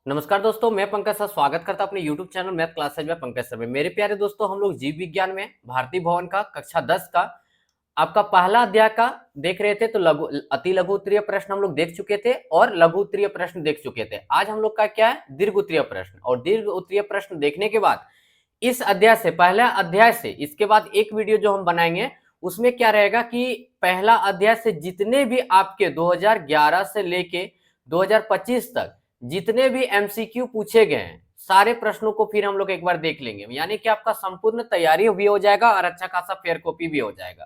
नमस्कार दोस्तों, मैं पंकज सर स्वागत करता हूं अपने YouTube चैनल मैथ क्लासेज में पंकज सर में। मेरे प्यारे दोस्तों, हम लोग जीव विज्ञान में भारतीय भवन का कक्षा 10 का आपका पहला अध्याय का देख रहे थे। तो लघु अति लघु उत्तरीय प्रश्न हम लोग देख चुके थे और लघु उत्तरीय प्रश्न देख चुके थे। आज हम लोग का क्या है, दीर्घ उत्तरीय प्रश्न। और दीर्घ उत्तरीय प्रश्न देखने के बाद इस अध्याय से, पहला अध्याय से इसके बाद एक वीडियो जो हम बनाएंगे उसमें क्या रहेगा कि पहला अध्याय से जितने भी आपके 2011 से लेके 2025 तक जितने भी एमसीक्यू पूछे गए हैं सारे प्रश्नों को फिर हम लोग एक बार देख लेंगे। यानी कि आपका संपूर्ण तैयारी भी हो जाएगा और अच्छा खासा फेयर कॉपी भी हो जाएगा।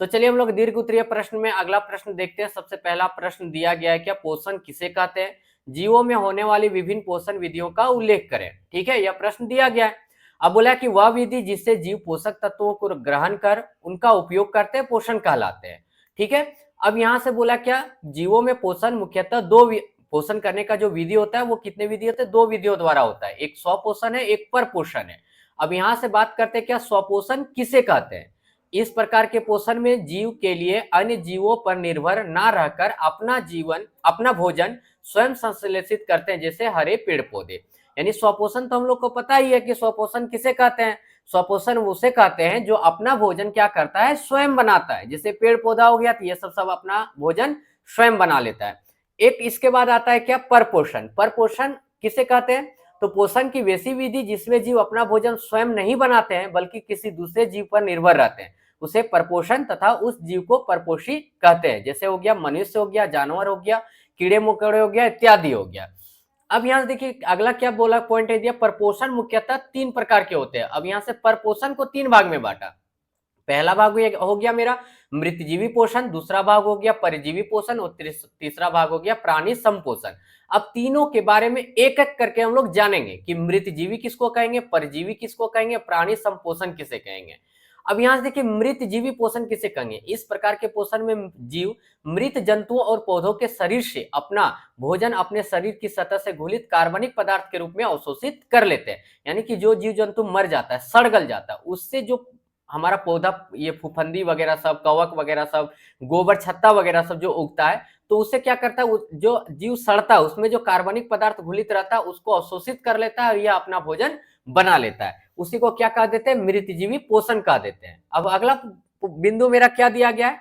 तो चलिए हम लोग दीर्घ उत्तरीय प्रश्न में अगला प्रश्न देखते हैं। सबसे पहला प्रश्न दिया गया है, क्या पोषण किसे कहते हैं? जीवों में होने वाली विभिन्न पोषण विधियों का उल्लेख करें। ठीक है, यह प्रश्न दिया गया है। अब बोला कि वह विधि जिससे जीव पोषक तत्वों को ग्रहण कर उनका उपयोग करते हैं पोषण कहलाते हैं। ठीक है, अब यहां से बोला क्या, जीवों में पोषण मुख्यतः पोषण करने का जो विधि होता है वो कितने विधि होते हैं? दो विधियों द्वारा होता है। एक स्वपोषण है, एक परपोषण है। अब यहां से बात करते हैं क्या स्वपोषण किसे कहते हैं? इस प्रकार के पोषण में जीव के लिए अन्य जीवों पर निर्भर ना रहकर अपना भोजन स्वयं संश्लेषित करते हैं, जैसे हरे पेड़ पौधे। यानी स्वपोषण तो हम लोग को पता ही है कि स्वपोषण किसे कहते हैं। स्वपोषण उसे कहते हैं जो अपना भोजन क्या करता है, स्वयं बनाता है। जैसे पेड़ पौधा हो गया तो ये सब अपना भोजन स्वयं बना लेता है। एक इसके बाद आता है क्या, परपोषण। परपोषण किसे कहते हैं? तो पोषण की वैसी विधि जिसमें जीव अपना भोजन स्वयं नहीं बनाते हैं बल्कि किसी दूसरे जीव पर निर्भर रहते हैं, उसे परपोषण तथा उस जीव को परपोषी कहते हैं। जैसे हो गया मनुष्य, हो गया जानवर, हो गया कीड़े मकोड़े, हो गया इत्यादि हो गया। अब यहाँ से देखिए अगला क्या बोला, पॉइंट है दिया, परपोषण मुख्यतः तीन प्रकार के होते हैं। अब यहाँ से परपोषण को तीन भाग में बांटा। पहला भाग हो गया मेरा मृतजीवी पोषण, दूसरा भाग हो गया परजीवी पोषण और तीसरा भाग हो गया प्राणी संपोषण। अब तीनों के बारे में एक एक करके हम लोग जानेंगे कि मृतजीवी किसको कहेंगे, परजीवी किसको कहेंगे, प्राणी संपोषण किसे कहेंगे। अब यहां से देखिए मृतजीवी पोषण किसे कहेंगे। इस प्रकार के पोषण में जीव मृत जंतुओं और पौधों के शरीर से अपना भोजन अपने शरीर की सतह से घुलित कार्बनिक पदार्थ के रूप में अवशोषित कर लेते हैं। यानी कि जो जीव जंतु मर जाता है, सड़गल जाता है, उससे जो हमारा पौधा ये फुफंदी वगैरह सब, कवक वगैरह सब, गोबर छत्ता वगैरह सब जो उगता है, तो उससे क्या करता है, जो जीव सड़ता है उसमें जो कार्बनिक पदार्थ घुलित रहता है उसको अवशोषित कर लेता है और यह अपना भोजन बना लेता है। उसी को क्या कह देते हैं, मृतजीवी पोषण कह देते हैं। अब अगला बिंदु मेरा क्या दिया गया है,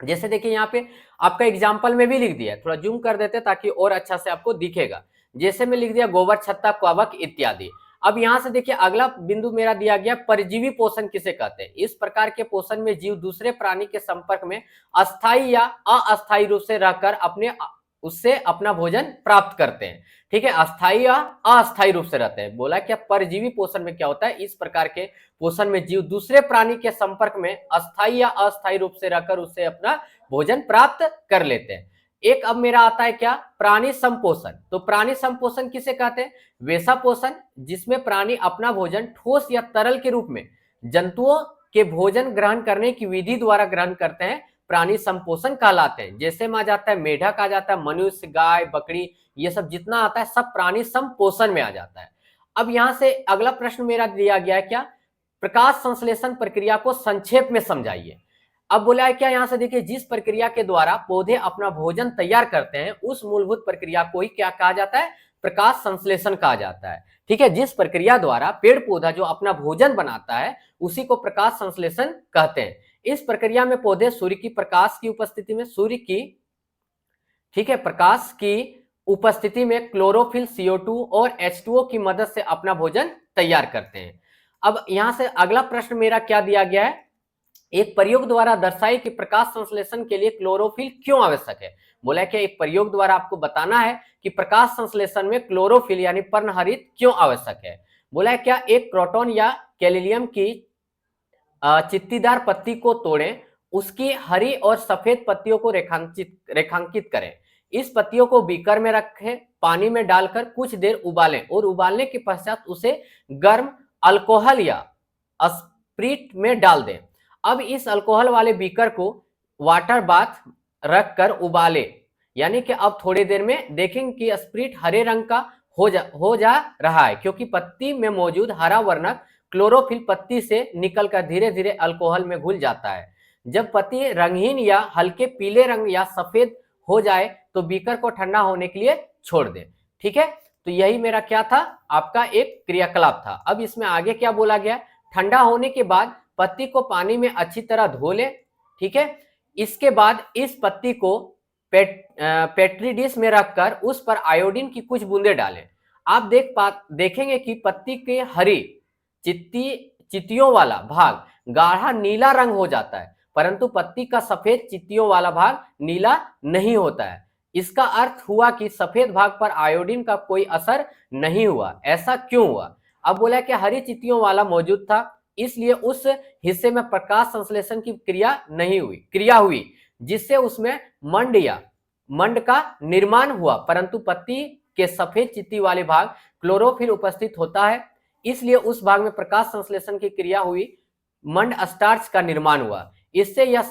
जैसे देखिए यहाँ पे आपका एग्जाम्पल में भी लिख दिया है, थोड़ा जूम कर देते ताकि और अच्छा से आपको दिखेगा। जैसे में लिख दिया गोबर छत्ता कवक इत्यादि। अब यहां से देखिए अगला बिंदु मेरा दिया गया परजीवी पोषण किसे कहते हैं। इस प्रकार के पोषण में जीव दूसरे प्राणी के संपर्क में अस्थायी या अस्थायी रूप से रहकर उससे अपना भोजन प्राप्त करते हैं। ठीक है, अस्थायी या अस्थायी रूप से रहते हैं। बोला क्या, परजीवी पोषण में क्या होता है, इस प्रकार के पोषण में जीव दूसरे प्राणी के संपर्क में अस्थायी या अस्थायी रूप से रहकर उससे अपना भोजन प्राप्त कर लेते हैं। एक अब मेरा आता है क्या, प्राणी संपोषण। तो प्राणी संपोषण किसे कहते हैं? वैसा पोषण जिसमें प्राणी अपना भोजन ठोस या तरल के रूप में जंतुओं के भोजन ग्रहण करने की विधि द्वारा ग्रहण करते हैं, प्राणी संपोषण कहलाते हैं। जैसे में आ जाता है मेढक, आ जाता है मनुष्य, गाय, बकरी, ये सब जितना आता है सब प्राणी संपोषण में आ जाता है। अब यहां से अगला प्रश्न मेरा दिया गया है क्या, प्रकाश संश्लेषण प्रक्रिया को संक्षेप में समझाइए। अब बोला है क्या, यहां से देखिए जिस प्रक्रिया के द्वारा पौधे अपना भोजन तैयार करते हैं उस मूलभूत प्रक्रिया को ही क्या कहा जाता है, प्रकाश संश्लेषण कहा जाता है। ठीक है, जिस प्रक्रिया द्वारा पेड़ पौधा जो अपना भोजन बनाता है उसी को प्रकाश संश्लेषण कहते हैं। इस प्रक्रिया में पौधे सूर्य की प्रकाश की उपस्थिति में ठीक है, प्रकाश की उपस्थिति में क्लोरोफिल, CO2 और H2O की मदद से अपना भोजन तैयार करते हैं। अब यहां से अगला प्रश्न मेरा क्या दिया गया है, एक प्रयोग द्वारा दर्शाए कि प्रकाश संश्लेषण के लिए क्लोरोफिल क्यों आवश्यक है। बोला कि एक प्रयोग द्वारा आपको बताना है कि प्रकाश संश्लेषण में क्लोरोफिल यानी पर्णहरित क्यों आवश्यक है। बोला है क्या, एक क्रोटन या कैलिलियम की चित्तीदार पत्ती को तोड़ें, उसकी हरी और सफेद पत्तियों को रेखांकित करें। इस पत्तियों को बीकर में रखें, पानी में डालकर कुछ देर उबालें और उबालने के पश्चात उसे गर्म अल्कोहल या स्प्रिट में डाल दें। अब इस अल्कोहल वाले बीकर को वाटर बाथ रखकर उबाले। यानी कि अब थोड़ी देर में देखेंगे कि स्प्रिट हरे रंग का हो जा रहा है, क्योंकि पत्ती में मौजूद हरा वर्णक क्लोरोफिल पत्ती से निकलकर धीरे धीरे अल्कोहल में घुल जाता है। जब पत्ती रंगहीन या हल्के पीले रंग या सफेद हो जाए तो बीकर को ठंडा होने के लिए छोड़ दें। ठीक है, तो यही मेरा क्या था, आपका एक क्रियाकलाप था। अब इसमें आगे क्या बोला गया, ठंडा होने के बाद पत्ती को पानी में अच्छी तरह धो ले, ठीक है। इसके बाद इस पत्ती को पेट्री डिश में रखकर उस पर आयोडीन की कुछ बूंदे डालें। आप देखेंगे कि पत्ती के हरी चित्तियों वाला भाग गाढ़ा नीला रंग हो जाता है, परंतु पत्ती का सफेद चित्तियों वाला भाग नीला नहीं होता है। इसका अर्थ हुआ कि सफेद भाग पर आयोडीन का कोई असर नहीं हुआ। ऐसा क्यों हुआ? अब बोला कि हरी चित्तियों वाला मौजूद था, इसलिए उस हिस्से में प्रकाश संश्लेषण की क्रिया हुई जिससे उसमें मंड का निर्माण हुआ, परंतु पत्ती के सफेद चित्ती वाले भाग क्लोरोफिल उपस्थित होता है, इसलिए उस भाग में प्रकाश संश्लेषण की क्रिया हुई, मंड स्टार्च का निर्माण हुआ। इससे यह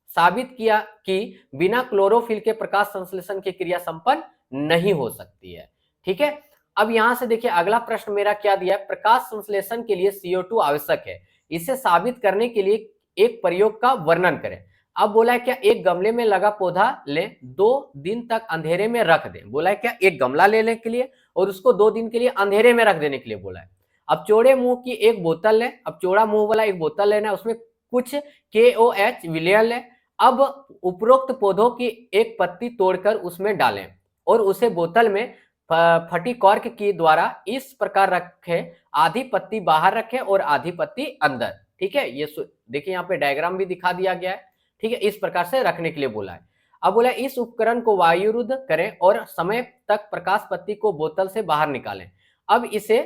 साबित किया कि बिना क्लोरोफिल के प्रकाश संश्लेषण की क्रिया संपन्न नहीं हो सकती है। ठीक है, अब यहां से देखिए अगला प्रश्न मेरा क्या दिया है, प्रकाश संश्लेषण के लिए CO2 आवश्यक है, इसे साबित करने के लिए एक प्रयोग का वर्णन करें। अब बोला है क्या, एक गमले में लगा पौधा लें, 2 दिन तक अंधेरे में रख दें। बोला है क्या, एक गमला लेने के लिए और उसको 2 दिन के लिए अंधेरे में रख देने के लिए बोला है। अब चौड़े मुंह की एक बोतल लें, अब चौड़ा मुंह वाला एक बोतल लेना है, उसमें कुछ KOH विलयन लें। अब उपरोक्त पौधों की एक पत्ती तोड़कर उसमें डालें और उसे बोतल में फटी कॉर्क के द्वारा इस प्रकार रखें, आधी पत्ती बाहर रखें और आधी पत्ती अंदर। ठीक है, ये देखिए यहाँ पे डायग्राम भी दिखा दिया गया है। ठीक है, इस प्रकार से रखने के लिए बोला है। अब बोला इस उपकरण को वायुरुद्ध करें और समय तक प्रकाश पत्ती को बोतल से बाहर निकालें। अब इसे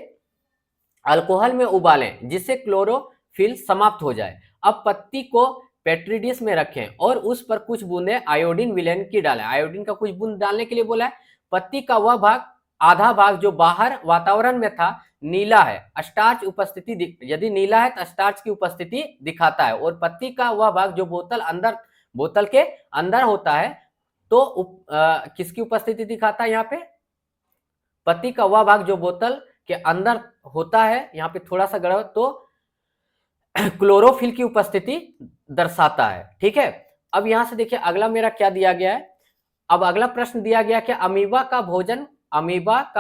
अल्कोहल में उबालें जिससे क्लोरोफिल समाप्त हो जाए। अब पत्ती को पेट्री डिश में रखें और उस पर कुछ बूंदे आयोडीन विलयन की डालें। आयोडीन का कुछ बूंद डालने के लिए बोला है। पत्ती का वह भाग, आधा भाग जो बाहर वातावरण में था, नीला है, स्टार्च उपस्थिति, यदि नीला है तो स्टार्च की उपस्थिति दिखाता है, और पत्ती का वह भाग जो बोतल के अंदर होता है तो किसकी उपस्थिति दिखाता है, यहाँ पे पत्ती का वह भाग जो बोतल के अंदर होता है, यहाँ पे थोड़ा सा गड़बड़, तो क्लोरोफिल की उपस्थिति दर्शाता है। ठीक है, अब यहां से देखिए अगला मेरा क्या दिया गया है। अब अगला प्रश्न दिया गया कि अमीबा का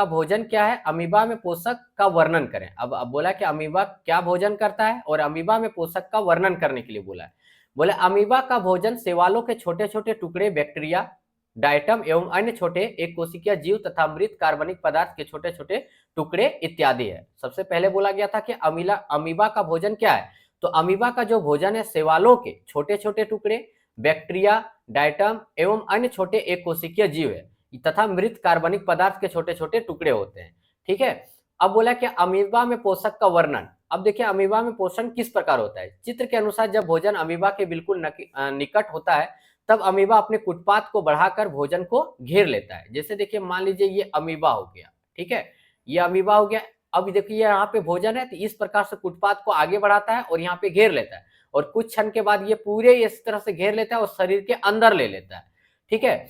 भोजन क्या है, अमीबा में पोषक का वर्णन करें। अब बोला कि अमीबा क्या भोजन करता है और अमीबा में पोषक का वर्णन करने के लिए बोला है। बोले अमीबा का भोजन शैवालों के छोटे छोटे टुकड़े, बैक्टीरिया, डायटम एवं अन्य छोटे एक कोशिकीय जीव तथा मृत कार्बनिक पदार्थ के छोटे छोटे टुकड़े इत्यादि है। सबसे पहले बोला गया था कि अमीबा का भोजन क्या है, तो अमीबा का जो भोजन है शैवालों के छोटे छोटे टुकड़े, बैक्टीरिया, डायटम एवं अन्य छोटे एक कोशिकीय जीव है तथा मृत कार्बनिक पदार्थ के छोटे छोटे टुकड़े होते हैं। ठीक है, अब बोला कि अमीबा में पोषक का वर्णन। अब देखिए अमीबा में पोषण किस प्रकार होता है। चित्र के अनुसार जब भोजन अमीबा के बिल्कुल निकट होता है तब अमीबा अपने कुटपाथ को बढ़ाकर भोजन को घेर लेता है। जैसे देखिए मान लीजिए ये अमीबा हो गया, ठीक है, ये अमीबा हो गया। अब देखिए यहाँ पे भोजन है तो इस प्रकार से कुटपाथ को आगे बढ़ाता है और यहाँ पे घेर लेता है, और कुछ क्षण के बाद ये पूरे इस तरह से घेर लेता है और शरीर के अंदर ले लेता है। ठीक है,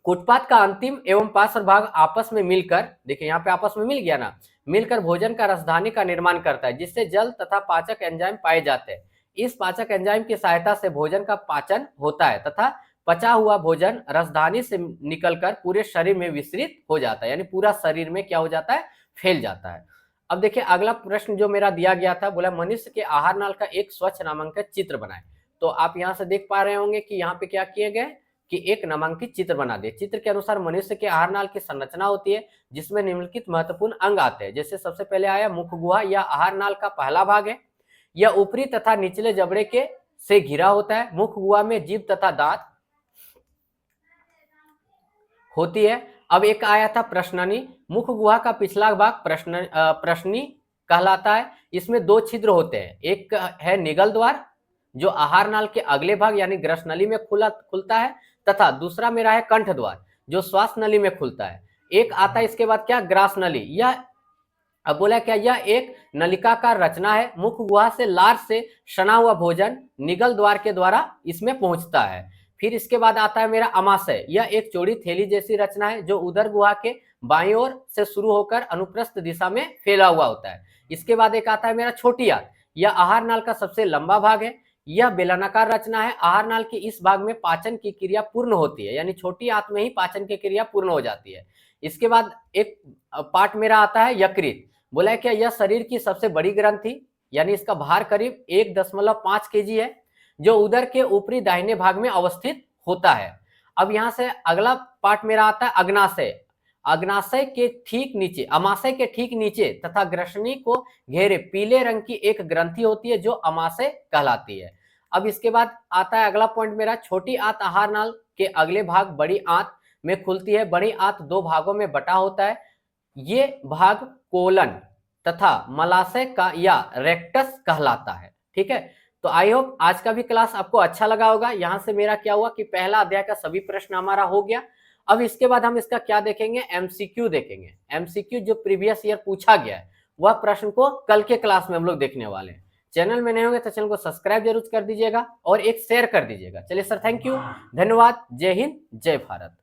कुटपाथ का अंतिम एवं पार्श्व भाग आपस में मिलकर, देखिए यहाँ पे आपस में मिल गया ना, मिलकर भोजन का रसधानी का निर्माण करता है जिससे जल तथा पाचक एंजाइम पाए जाते हैं। इस पाचक एंजाइम की सहायता से भोजन का पाचन होता है तथा पचा हुआ भोजन रसधानी से निकलकर पूरे शरीर में विस्तृत हो जाता है, यानी पूरा शरीर में क्या हो जाता है, फैल जाता है। अब देखिए अगला प्रश्न जो मेरा दिया गया था, बोला मनुष्य के आहार नाल का एक स्वच्छ नामांकित चित्र बनाए। तो आप यहाँ से देख पा रहे होंगे कि यहाँ पे क्या किए गए कि एक नामांकित चित्र बना दिए। चित्र के अनुसार मनुष्य के आहार नाल की संरचना होती है जिसमें निम्नलिखित महत्वपूर्ण अंग आते हैं। जैसे सबसे पहले आया मुख गुहा या आहार नाल का पहला भाग है, यह ऊपरी तथा निचले जबड़े के से घिरा होता है। मुख गुहा में जीभ तथा दांत होती है। अब एक आया था प्रश्ननी। मुख गुहा का पिछला भाग प्रश्नी कहलाता है। इसमें 2 छिद्र होते हैं, एक है निगल द्वार जो आहार नाल के अगले भाग यानी ग्रस नली में खुलता है, तथा दूसरा मेरा है कंठ द्वार जो श्वास नली में खुलता है। एक आता है इसके बाद क्या, ग्रास नली। यह अब बोला क्या, यह एक नलिकाकार रचना है। मुख गुहा से लार से सना हुआ भोजन निगल द्वार के द्वारा इसमें पहुंचता है। फिर इसके बाद आता है मेरा अमाशय। यह एक चौड़ी थैली जैसी रचना है जो उदर गुहा के बाईं ओर से शुरू होकर अनुप्रस्थ दिशा में फैला हुआ होता है। इसके बाद एक आता है मेरा छोटी आंत। यह आहार नाल का सबसे लंबा भाग है। यह बेलनाकार रचना है। आहार नाल के इस भाग में पाचन की क्रिया पूर्ण होती है, यानी छोटी आंत में ही पाचन की क्रिया पूर्ण हो जाती है। इसके बाद एक पार्ट मेरा आता है यकृत। बोला है क्या यह शरीर की सबसे बड़ी ग्रंथि, यानी इसका भार करीब 1.5 केजी है, जो उदर के ऊपरी दाहिने भाग में अवस्थित होता है। अब यहां से अगला पार्ट मेरा आता है अग्नाशय। अग्नाशय के ठीक नीचे, अमाशय के ठीक नीचे तथा ग्रसनी को घेरे पीले रंग की एक ग्रंथि होती है जो अमाशय कहलाती है। अब इसके बाद आता है अगला पॉइंट मेरा, छोटी आंत आहार नाल के अगले भाग बड़ी आंत में खुलती है। बड़ी आंत दो भागों में बटा होता है। ये भाग कोलन तथा मलाशय का या रेक्टस कहलाता है। ठीक है, तो आई होप आज का भी क्लास आपको अच्छा लगा होगा। यहां से मेरा क्या हुआ कि पहला अध्याय का सभी प्रश्न हमारा हो गया। अब इसके बाद हम इसका क्या देखेंगे, एमसीक्यू देखेंगे। एमसीक्यू जो प्रीवियस ईयर पूछा गया है वह प्रश्न को कल के क्लास में हम लोग देखने वाले हैं। चैनल में नए होंगे तो चैनल को सब्सक्राइब जरूर कर दीजिएगा और एक शेयर कर दीजिएगा। चलिए सर, थैंक यू, धन्यवाद, जय हिंद, जय भारत।